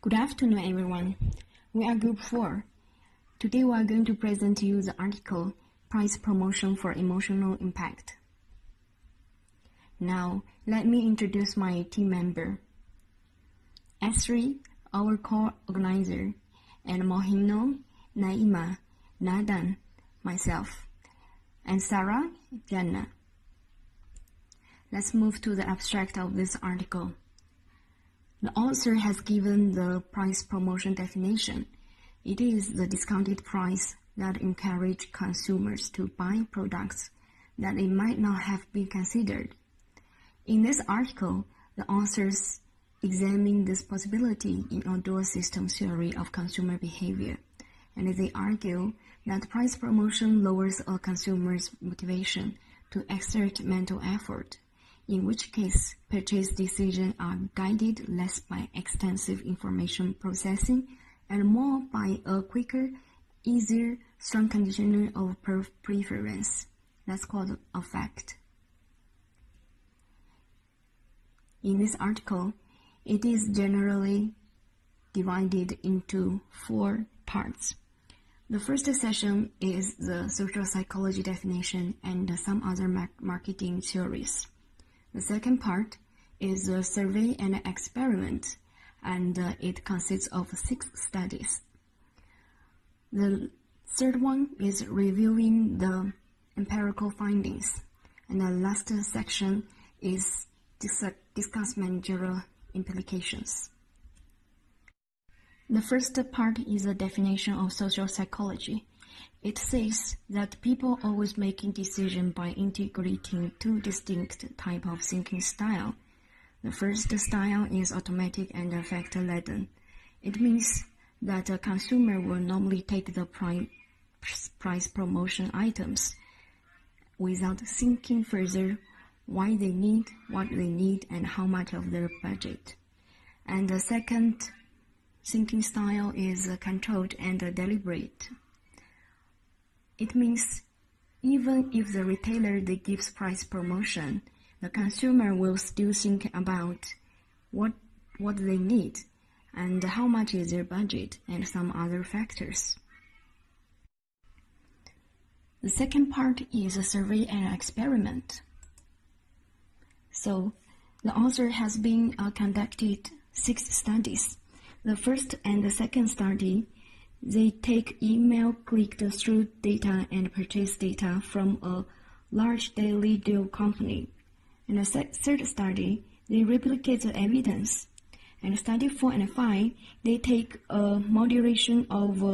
Good afternoon, everyone. We are Group 4. Today we are going to present to you the article, Price Promotion for Emotional Impact. Now, let me introduce my team member. Asri, our co-organizer, and Mohinur, Naemah, Nadan, myself, and Sara, Jana. Let's move to the abstract of this article. The author has given the price promotion definition. It is the discounted price that encourages consumers to buy products that they might not have been considered. In this article, the authors examine this possibility in a dual system theory of consumer behavior, and they argue that price promotion lowers a consumer's motivation to exert mental effort, in which case purchase decisions are guided less by extensive information processing and more by a quicker, easier, strong conditioner of preference. That's called affect. In this article, it is generally divided into 4 parts. The first session is the social psychology definition and some other marketing theories. The second part is a survey and experiment, and it consists of 6 studies. The third one is reviewing the empirical findings, and the last section is discuss managerial implications. The first part is a definition of social psychology. It says that people always making decisions by integrating 2 distinct types of thinking style. The first style is automatic and affect-laden. It means that a consumer will normally take the price promotion items without thinking further why they need, what they need, and how much of their budget. And the second thinking style is controlled and deliberate. It means even if the retailer gives price promotion, the consumer will still think about what they need and how much is their budget and some other factors. The second part is a survey and experiment. So the author has been conducted 6 studies. The first and the second study, they take email clicked-through data and purchase data from a large daily deal company. In the third study, they replicate the evidence. And study 4 and 5, they take a moderation of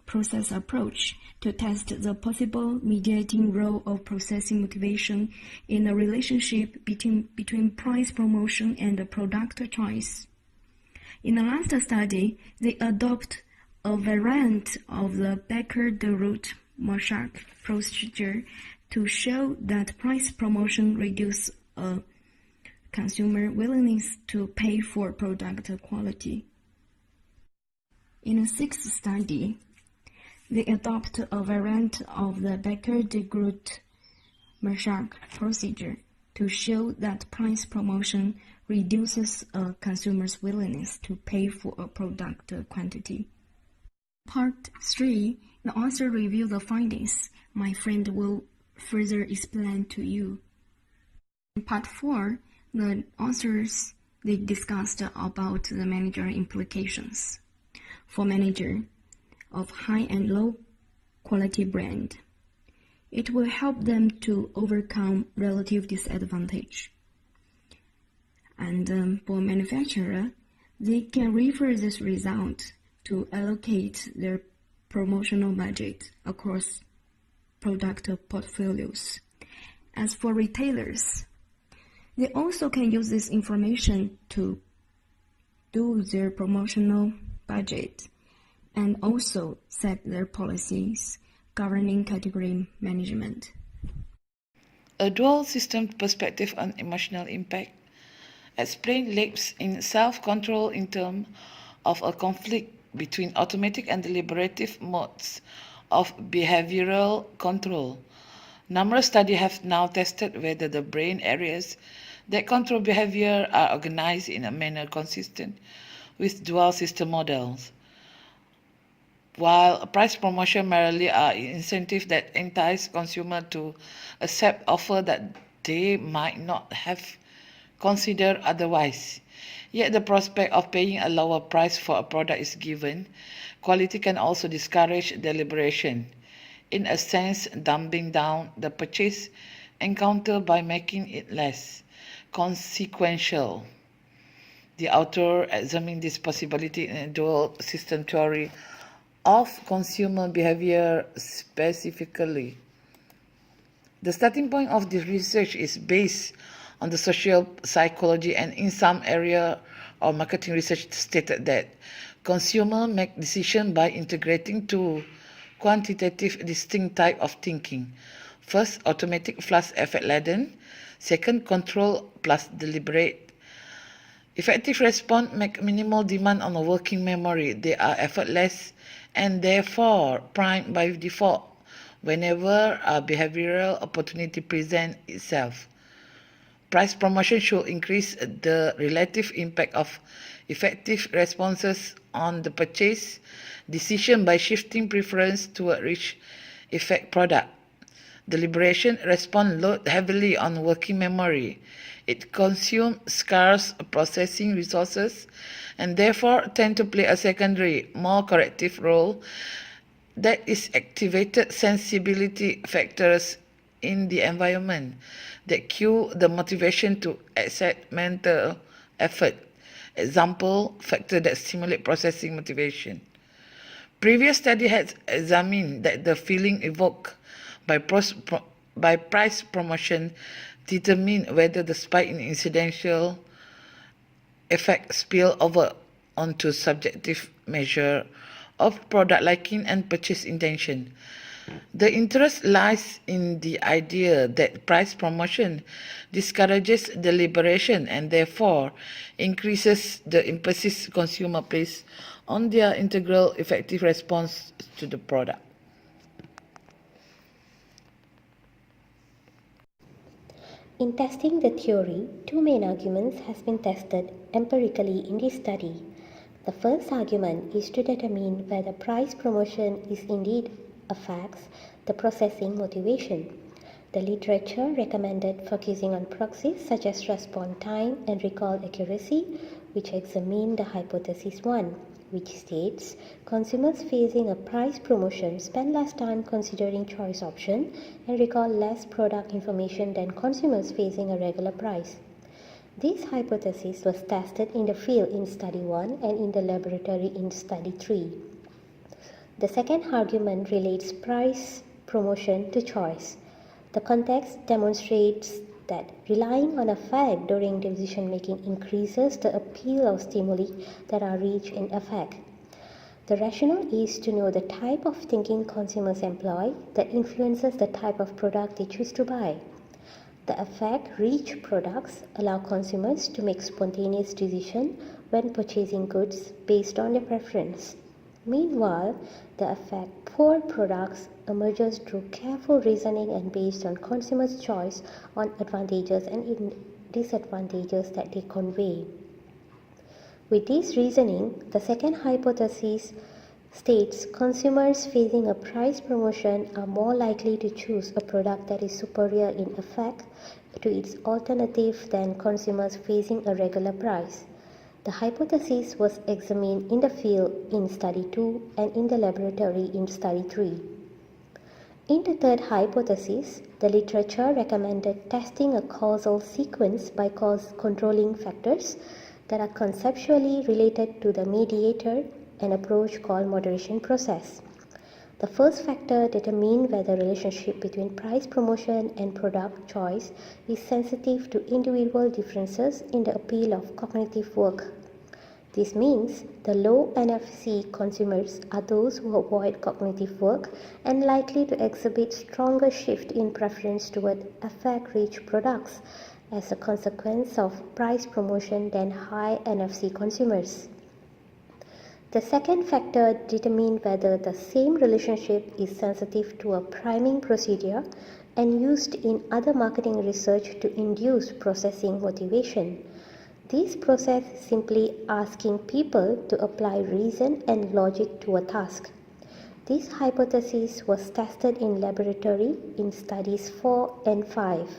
process approach to test the possible mediating role of processing motivation in the relationship between price promotion and the product choice. In the last study, they adopt a variant of the Becker-DeRoot-Marshak procedure to show that price promotion reduces a consumer willingness to pay for product quality. In the 6th study, they adopt a variant of the Becker-DeRoot-Marshak procedure to show that price promotion reduces a consumer's willingness to pay for a product quantity. Part 3, the author reviews the findings. My friend will further explain to you. In Part 4, the authors they discussed about the managerial implications for manager of high and low quality brand. It will help them to overcome relative disadvantage. And for manufacturer, they can refer this result to allocate their promotional budget across product portfolios. As for retailers, they also can use this information to do their promotional budget and also set their policies governing category management. A dual system perspective on emotional impact explains lapse in self-control in terms of a conflict between automatic and deliberative modes of behavioral control. Numerous studies have now tested whether the brain areas that control behavior are organized in a manner consistent with dual system models. While price promotion merely are incentives that entice consumers to accept offers that they might not have considered otherwise, yet the prospect of paying a lower price for a product is given, quality can also discourage deliberation, in a sense dumbing down the purchase encounter by making it less consequential. The author examined this possibility in a dual system theory of consumer behavior specifically. The starting point of this research is based on the social psychology, and in some area of marketing research stated that consumers make decisions by integrating two quantitative distinct types of thinking. First, automatic plus effort-laden. Second, control plus deliberate. Effective response make minimal demand on a working memory. They are effortless and therefore primed by default whenever a behavioral opportunity presents itself. Price promotion should increase the relative impact of effective responses on the purchase decision by shifting preference to a rich effect product. Deliberation response load heavily on working memory. It consumes scarce processing resources and therefore tend to play a secondary, more corrective role that is activated sensibility factors in the environment that cue the motivation to exert mental effort. Example, factor that stimulate processing motivation. Previous study has examined that the feeling evoked by price promotion determine whether the spike in incidental effect spill over onto subjective measure of product liking and purchase intention. The interest lies in the idea that price promotion discourages deliberation and therefore increases the emphasis consumer place on their integral effective response to the product. In testing the theory, two main arguments have been tested empirically in this study. The first argument is to determine whether price promotion is indeed affects the processing motivation. The literature recommended focusing on proxies such as response time and recall accuracy, which examine the hypothesis 1, which states consumers facing a price promotion spend less time considering choice option and recall less product information than consumers facing a regular price. This hypothesis was tested in the field in Study 1 and in the laboratory in Study 3. The second argument relates price promotion to choice. The context demonstrates that relying on a fact during decision-making increases the appeal of stimuli that are rich in affect. The rationale is to know the type of thinking consumers employ that influences the type of product they choose to buy. The affect-rich products allow consumers to make spontaneous decisions when purchasing goods based on their preference. Meanwhile, the affect-poor products emerges through careful reasoning and based on consumers' choice on advantages and disadvantages that they convey. With this reasoning, the second hypothesis states consumers facing a price promotion are more likely to choose a product that is superior in effect to its alternative than consumers facing a regular price. The hypothesis was examined in the field in Study 2 and in the laboratory in Study 3. In the third hypothesis, the literature recommended testing a causal sequence by controlling factors that are conceptually related to the mediator, an approach called moderation process. The first factor determines whether the relationship between price promotion and product choice is sensitive to individual differences in the appeal of cognitive work. This means the low NFC consumers are those who avoid cognitive work and likely to exhibit stronger shift in preference toward affect-rich products as a consequence of price promotion than high NFC consumers. The second factor determines whether the same relationship is sensitive to a priming procedure and used in other marketing research to induce processing motivation. This process is simply asking people to apply reason and logic to a task. This hypothesis was tested in laboratory in studies 4 and 5.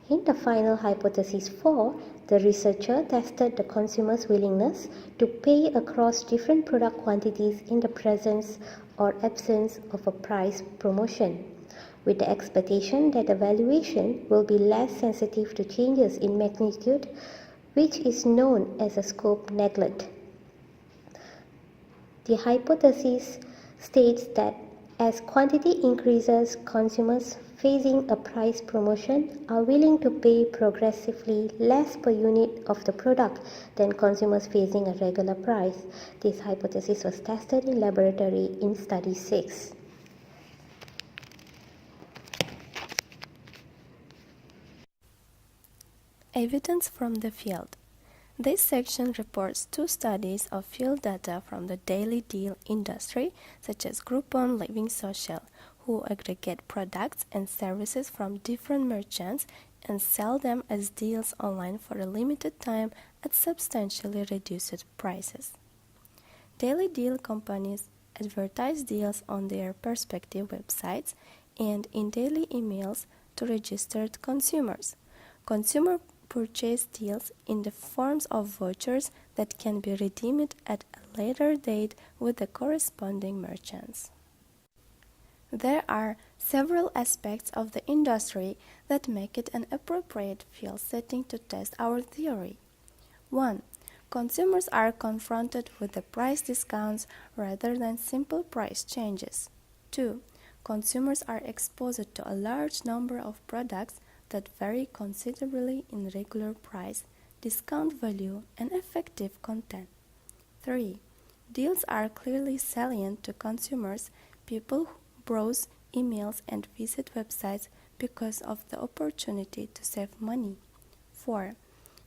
In the final hypothesis 4, the researcher tested the consumer's willingness to pay across different product quantities in the presence or absence of a price promotion, with the expectation that the valuation will be less sensitive to changes in magnitude, which is known as a scope neglect. The hypothesis states that as quantity increases, consumers facing a price promotion are willing to pay progressively less per unit of the product than consumers facing a regular price. This hypothesis was tested in laboratory in study 6. Evidence from the field. This section reports 2 studies of field data from the daily deal industry, such as Groupon Living Social, who aggregate products and services from different merchants and sell them as deals online for a limited time at substantially reduced prices. Daily deal companies advertise deals on their respective websites and in daily emails to registered consumers. Consumer purchase deals in the forms of vouchers that can be redeemed at a later date with the corresponding merchants. There are several aspects of the industry that make it an appropriate field setting to test our theory. 1. Consumers are confronted with the price discounts rather than simple price changes. 2. Consumers are exposed to a large number of products that vary considerably in regular price, discount value, and effective content. 3. Deals are clearly salient to consumers. People who browse emails and visit websites because of the opportunity to save money. 4.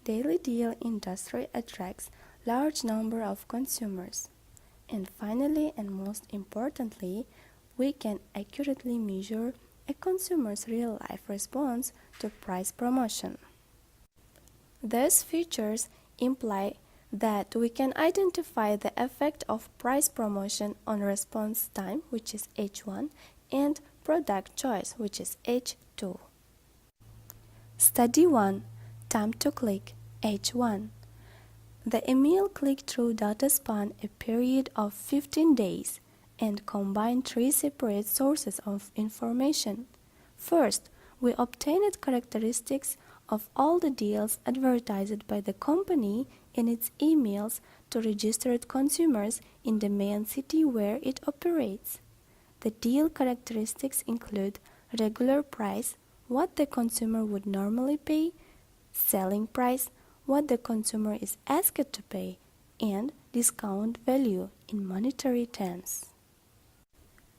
Daily deal industry attracts large number of consumers. And finally, and most importantly, we can accurately measure a consumer's real-life response to price promotion. These features imply that we can identify the effect of price promotion on response time, which is H1, and product choice, which is H2. Study 1. Time to click, H1. The email click-through data span a period of 15 days and combine 3 separate sources of information. First, we obtained characteristics of all the deals advertised by the company in its emails to registered consumers in the main city where it operates. The deal characteristics include regular price, what the consumer would normally pay, selling price, what the consumer is asked to pay, and discount value in monetary terms.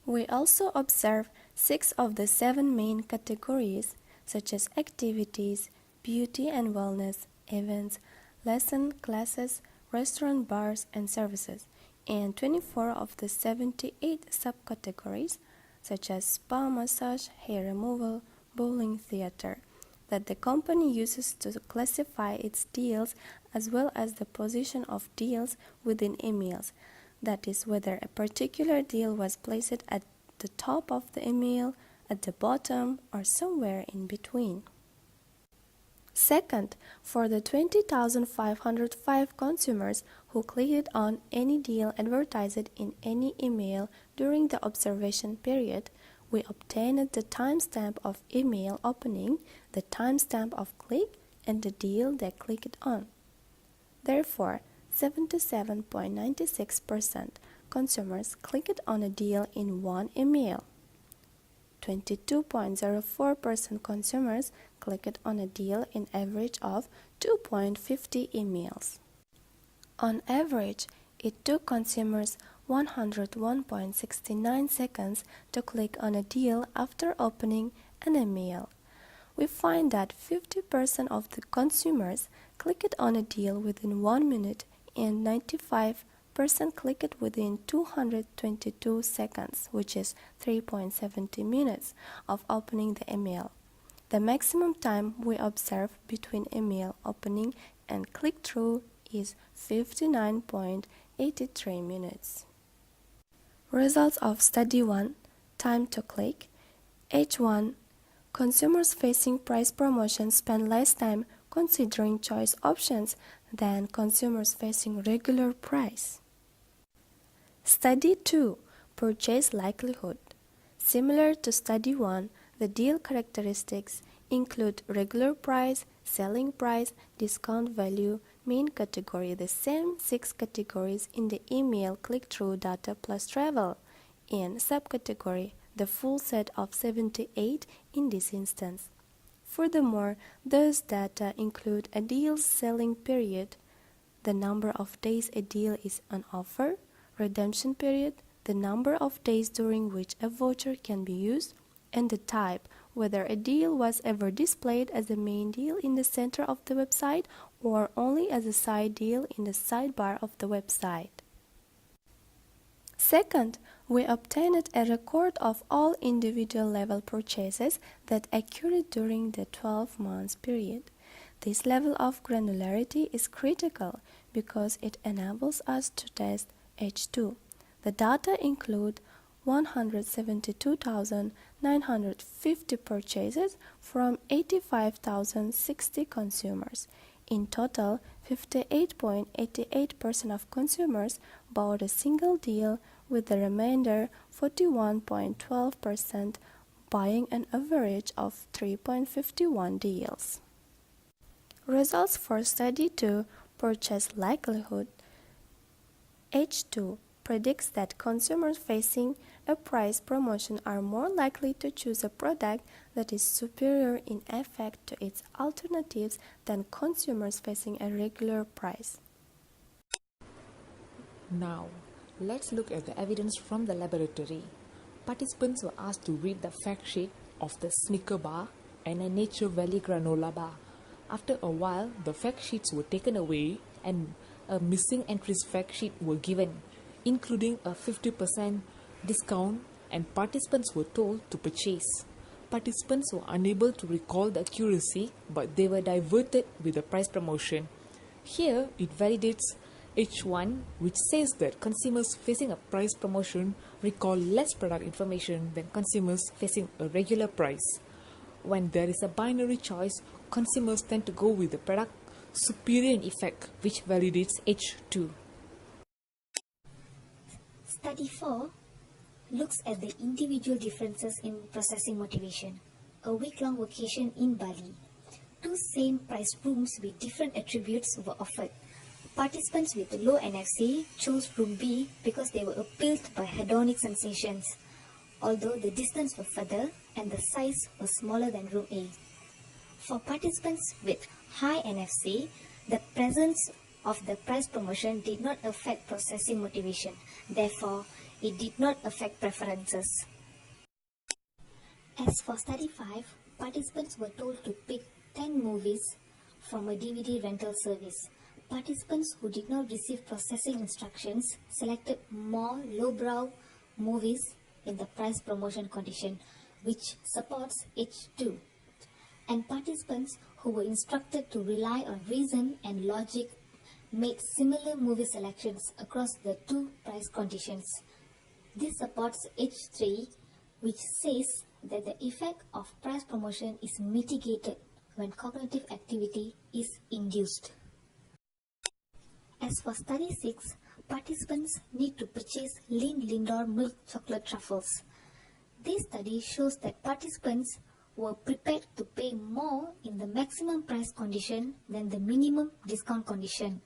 We also observe 6 of the 7 main categories, such as activities, beauty and wellness, events, lesson classes, restaurant, bars, and services, and 24 of the 78 subcategories, such as spa, massage, hair removal, bowling, theater, that the company uses to classify its deals, as well as the position of deals within emails. That is, whether a particular deal was placed at the top of the email, at the bottom, or somewhere in between. Second, for the 20,505 consumers who clicked on any deal advertised in any email during the observation period, we obtained the timestamp of email opening, the timestamp of click, and the deal they clicked on. Therefore, 77.96% consumers clicked on a deal in one email. 22.04% consumers clicked on a deal in average of 2.50 emails. On average, it took consumers 101.69 seconds to click on a deal after opening an email. We find that 50% of the consumers clicked on a deal within 1 minute and 95% clicked within 222 seconds, which is 3.70 minutes of opening the email. The maximum time we observe between email opening and click-through is 59.83 minutes. Results of Study 1, Time to Click. H1. Consumers facing price promotions spend less time considering choice options than consumers facing regular price. Study 2, Purchase Likelihood. Similar to Study 1, the deal characteristics include regular price, selling price, discount value, main category, the same 6 categories in the email click-through data plus travel. In subcategory, the full set of 78 in this instance. Furthermore, those data include a deal's selling period, the number of days a deal is on offer, redemption period, the number of days during which a voucher can be used, and the type, whether a deal was ever displayed as a main deal in the center of the website or only as a side deal in the sidebar of the website. Second, we obtained a record of all individual level purchases that occurred during the 12 months period. This level of granularity is critical because it enables us to test H2. The data include 172,950 purchases from 85,060 consumers. In total, 58.88% of consumers bought a single deal, with the remainder 41.12% buying an average of 3.51 deals. Results for Study 2, Purchase Likelihood. H2 predicts that consumers facing a price promotion are more likely to choose a product that is superior in effect to its alternatives than consumers facing a regular price. Now, let's look at the evidence from the laboratory. Participants were asked to read the fact sheet of the Snicker bar and a Nature Valley granola bar. After a while, the fact sheets were taken away and a missing entries fact sheet were given, including a 50% discount, and participants were told to purchase. Participants were unable to recall the accuracy, but they were diverted with the price promotion. Here, it validates H1, which says that consumers facing a price promotion recall less product information than consumers facing a regular price. When there is a binary choice, consumers tend to go with the product superior in effect, which validates H2. Study 4 looks at the individual differences in processing motivation. A week-long vacation in Bali. 2 same price rooms with different attributes were offered. Participants with low NFC chose room B because they were appealed by hedonic sensations, although the distance was further and the size was smaller than room A. For participants with high NFC, the presence of the price promotion did not affect processing motivation. Therefore, it did not affect preferences. As for Study 5, participants were told to pick 10 movies from a DVD rental service. Participants who did not receive processing instructions selected more lowbrow movies in the price promotion condition, which supports H2. And participants who were instructed to rely on reason and logic made similar movie selections across the 2 price conditions. This supports H3, which says that the effect of price promotion is mitigated when cognitive activity is induced. As for Study 6, participants need to purchase Lindor milk chocolate truffles. This study shows that participants were prepared to pay more in the maximum price condition than the minimum discount condition.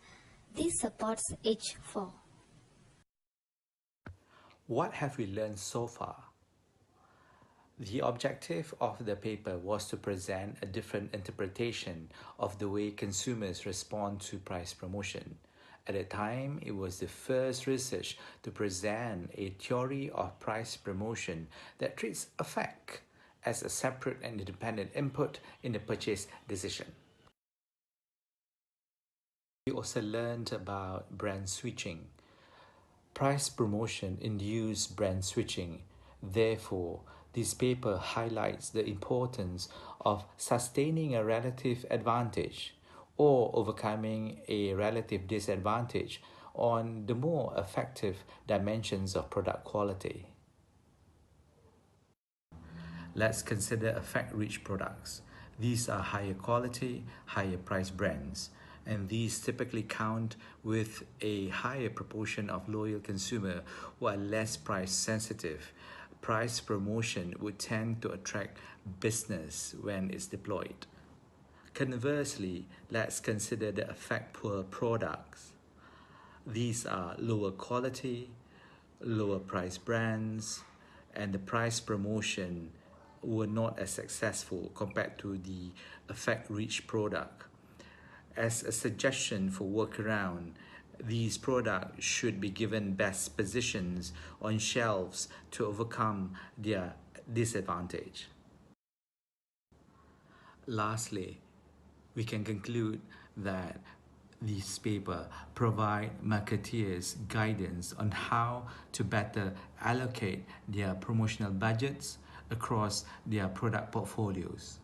This supports H4. What have we learned so far? The objective of the paper was to present a different interpretation of the way consumers respond to price promotion. At the time, it was the first research to present a theory of price promotion that treats affect as a separate and independent input in the purchase decision. We also learned about brand switching. Price promotion induced brand switching. Therefore, This paper highlights the importance of sustaining a relative advantage or overcoming a relative disadvantage on the more effective dimensions of product quality. Let's consider effect-rich products. These are higher quality, higher price brands, and these typically count with a higher proportion of loyal consumers who are less price sensitive. Price promotion would tend to attract business when it's deployed. Conversely, let's consider the effect-poor products. These are lower quality, lower price brands, and the price promotion were not as successful compared to the effect-rich product. As a suggestion for workaround, these products should be given best positions on shelves to overcome their disadvantage. Lastly, we can conclude that this paper provide marketeers guidance on how to better allocate their promotional budgets across their product portfolios.